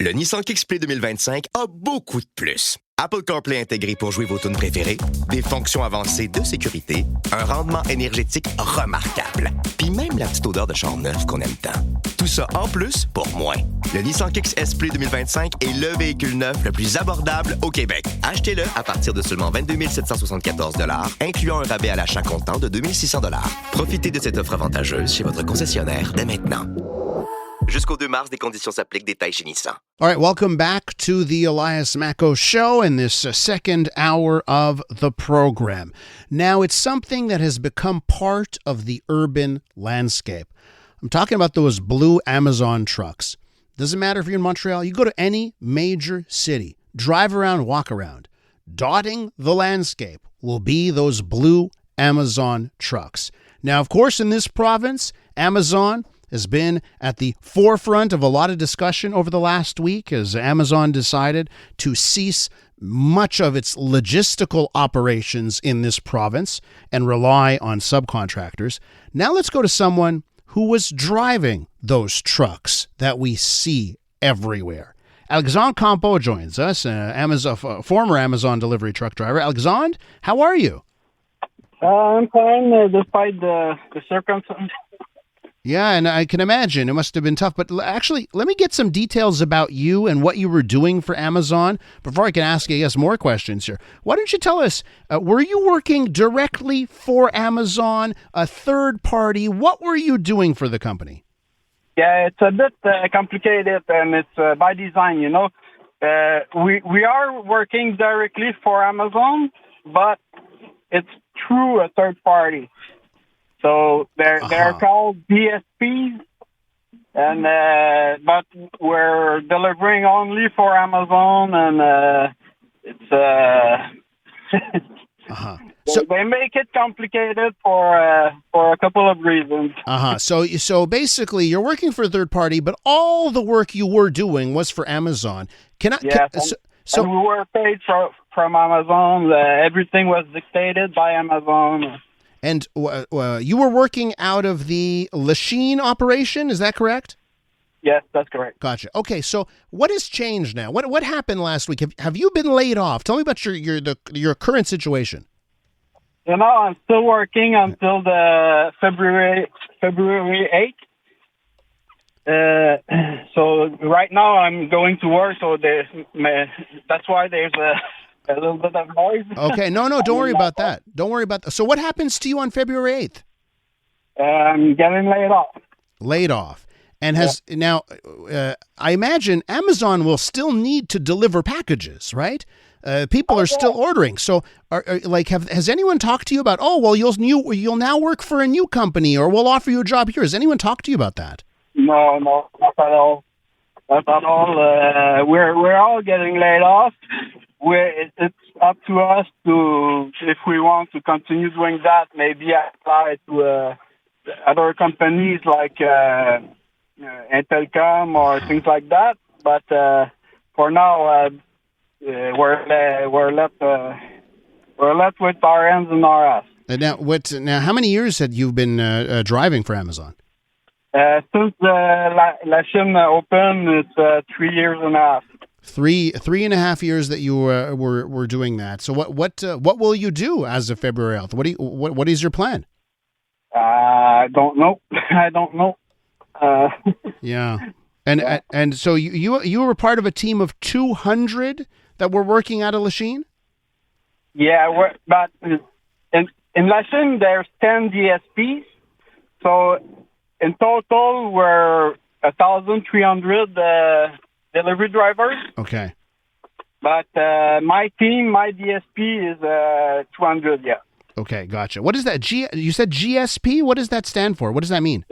Le Nissan Kick-Split 2025 a beaucoup de plus. Apple CarPlay intégré pour jouer vos tunes préférées, des fonctions avancées de sécurité, un rendement énergétique remarquable, puis même la petite odeur de char neuf qu'on aime tant. Tout ça en plus pour moins. Le Nissan Kick Split 2025 est le véhicule neuf le plus abordable au Québec. Achetez-le à partir de seulement 22 774 $, incluant un rabais à l'achat comptant de 2 600 $. Profitez de cette offre avantageuse chez votre concessionnaire dès maintenant. Jusqu'au 2 mars, des conditions s'appliquent. Détails chez Nissan. All right, welcome back to the Elias Macco Show in this second hour of the program. Now, it's something that has become part of the urban landscape. I'm talking about those blue Amazon trucks. Doesn't matter if you're in Montreal, you go to any major city, drive around, walk around. Dotting the landscape will be those blue Amazon trucks. Now, of course, in this province, Amazon has been at the forefront of a lot of discussion over the last week as Amazon decided to cease much of its logistical operations in this province and rely on subcontractors. Now let's go to someone who was driving those trucks that we see everywhere. Alexandre Campo joins us, former Amazon delivery truck driver. Alexandre, how are you? I'm fine, despite the circumstances. Yeah, and I can imagine it must have been tough. But actually, let me get some details about you and what you were doing for Amazon before I can ask you, I guess, more questions here. Why don't you tell us, were you working directly for Amazon, a third party? What were you doing for the company? Yeah, it's a bit complicated, and it's by design, you know. We are working directly for Amazon, but it's through a third party. So they're called DSPs, and but we're delivering only for Amazon, and So they make it complicated for a couple of reasons. So basically, you're working for a third party, but all the work you were doing was for Amazon. And we were paid from Amazon. Everything was dictated by Amazon. And you were working out of the Lachine operation, is that correct? Yes, that's correct. Gotcha. Okay, so what has changed now? What happened last week? Have you been laid off? Tell me about your current situation. You know, I'm still working until the February 8th. So right now I'm going to work. So that's why there's a little bit of noise. Okay, no, don't worry about that. Don't worry about that. So what happens to you on February 8th? I'm getting laid off. Laid off. And I imagine Amazon will still need to deliver packages, right? People are still ordering. So has anyone talked to you about, you'll now work for a new company, or we'll offer you a job here? Has anyone talked to you about that? No, not at all. Not at all. We're all getting laid off. It's up to us if we want to continue doing that, maybe apply to other companies like Intelcom or things like that. But for now, we're left with our hands in our ass. Now, how many years had you been driving for Amazon? Since the Lachine opened, it's 3 years and a half. Three and a half years that you were doing that. So what will you do as of February 8th? What is your plan? I don't know. Yeah, and so you were part of a team of 200 that were working out of Lachine? Yeah, but in Lachine there's 10 DSPs, so in total we're 1,300 delivery drivers. Okay. But my DSP is 200, yeah. Okay, gotcha. What is that? You said GSP? What does that stand for? What does that mean?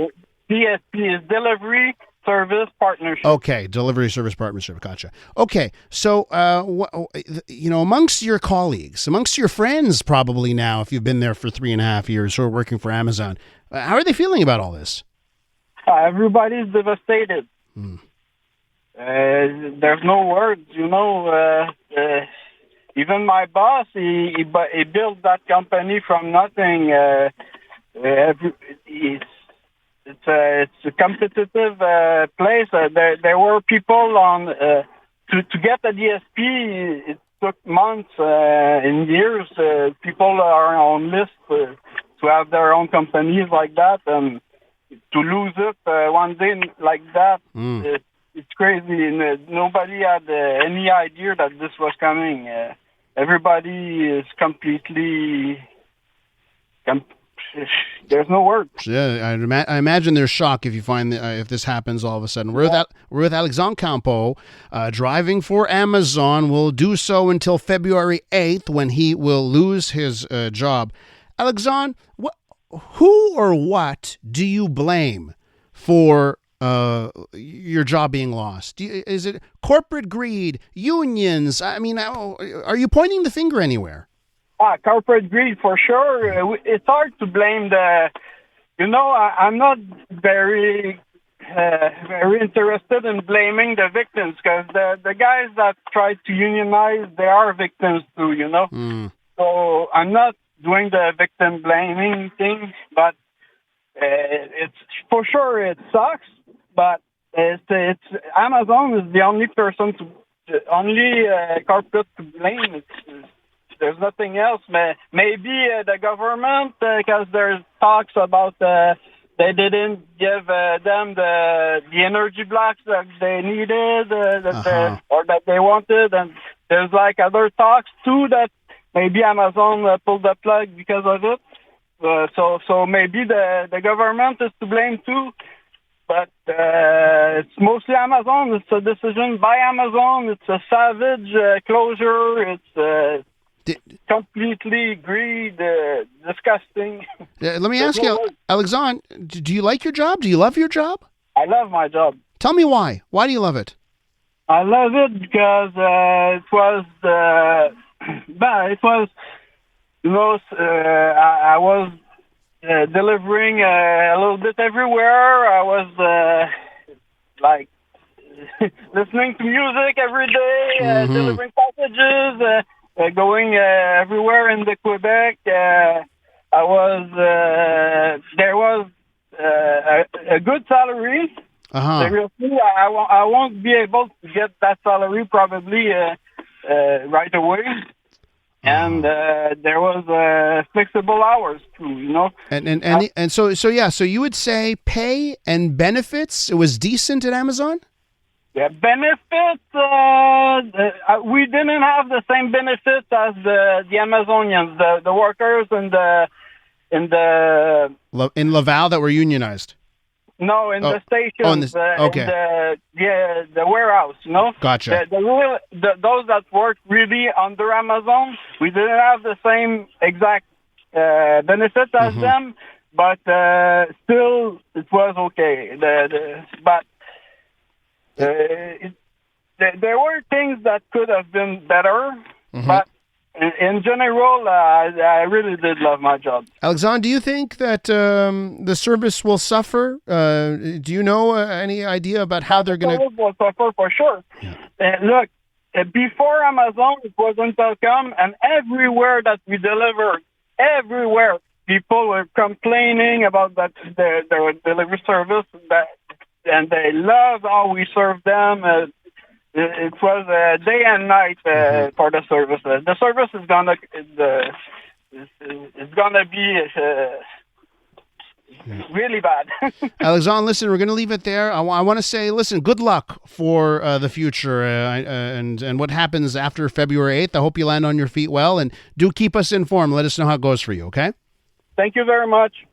DSP is Delivery Service Partnership. Okay, Delivery Service Partnership. Gotcha. Okay, so, amongst your colleagues, amongst your friends probably now, if you've been there for 3.5 years who are working for Amazon, how are they feeling about all this? Everybody's devastated. There's no words, even my boss, he built that company from nothing. it's a competitive place. There were people on to get a DSP. It took months and years. People are on list to have their own companies like that, and to lose it one day like that, it's crazy. And nobody had any idea that this was coming. Everybody is completely. There's no word. Yeah, I imagine there's shock if you find if this happens all of a sudden. We're with Alexandre Campo, driving for Amazon. Will do so until February 8th when he will lose his job. Alexandre, who or what do you blame for your job being lost? Is it corporate greed, unions? I mean, are you pointing the finger anywhere? Corporate greed for sure. It's hard to blame I'm not very interested in blaming the victims, because the guys that try to unionize, they are victims too, So I'm not doing the victim blaming thing, but it's for sure it sucks. But it's Amazon is the only only corporate to blame. There's nothing else. Maybe the government, because there's talks about they didn't give them the energy blocks that they needed or that they wanted, and there's like other talks too that maybe Amazon pulled the plug because of it. So maybe the government is to blame too. But it's mostly Amazon. It's a decision by Amazon. It's a savage closure. It's completely greed, disgusting. Let me ask you, Alexandre, do you like your job? Do you love your job? I love my job. Tell me why. Why do you love it? I love it because it was, I was delivering a little bit everywhere. I was listening to music every day, delivering packages, going everywhere in the Quebec. There was a good salary. Seriously, I won't be able to get that salary probably right away. And there was flexible hours too, And so you would say pay and benefits, it was decent at Amazon? Yeah, benefits. We didn't have the same benefits as the Amazonians, the workers in Laval that were unionized. No, in the stations. In the warehouse. Gotcha. Those that worked really under Amazon, we didn't have the same exact benefits as them, but still it was okay. There were things that could have been better, but in general, I really did love my job. Alexandre, do you think that the service will suffer? Do you know any idea about how they're going to... The service will suffer for sure. Yeah. Look, before Amazon, it was Untelcom, and everywhere that we delivered, people were complaining about that their delivery service, and they loved how we served them. It was day and night for the service. The service is gonna be really bad. Alexandre, listen, we're going to leave it there. I want to say, listen, good luck for the future and what happens after February 8th. I hope you land on your feet well, and do keep us informed. Let us know how it goes for you, okay? Thank you very much.